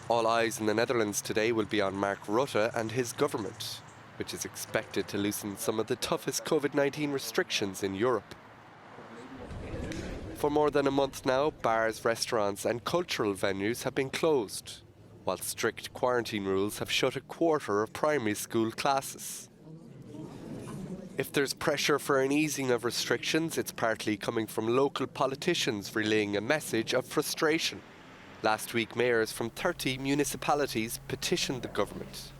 All eyes in the Netherlands today will be on Mark Rutte and his government, which is expected to loosen some of the toughest COVID-19 restrictions in Europe. For more than a month now, bars, restaurants and cultural venues have been closed, while strict quarantine rules have shut a quarter of primary school classes. If there's pressure for an easing of restrictions, it's partly coming from local politicians relaying a message of frustration. Last week, mayors from 30 municipalities petitioned the government.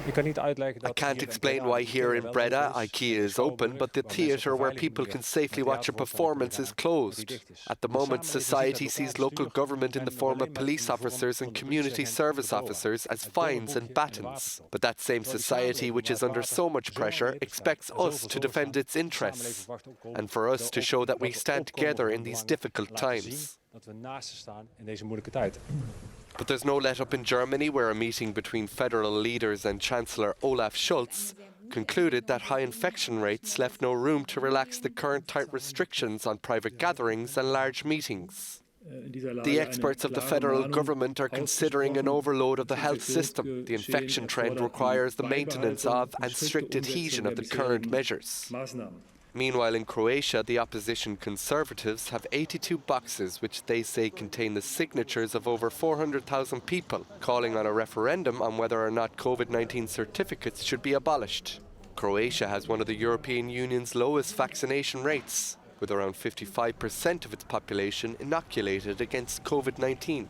I can't explain why here in Breda, IKEA is open, but the theatre where people can safely watch a performance is closed. At the moment, society sees local government in the form of police officers and community service officers as fines and batons. But that same society, which is under so much pressure, expects us to defend its interests and for us to show that we stand together in these difficult times. But there's no let-up in Germany, where a meeting between federal leaders and Chancellor Olaf Scholz concluded that high infection rates left no room to relax the current tight restrictions on private gatherings and large meetings. The experts of the federal government are considering an overload of the health system. The infection trend requires the maintenance of and strict adhesion of the current measures. Meanwhile, in Croatia, the opposition Conservatives have 82 boxes which they say contain the signatures of over 400,000 people, calling on a referendum on whether or not COVID-19 certificates should be abolished. Croatia has one of the European Union's lowest vaccination rates, with around 55% of its population inoculated against COVID-19.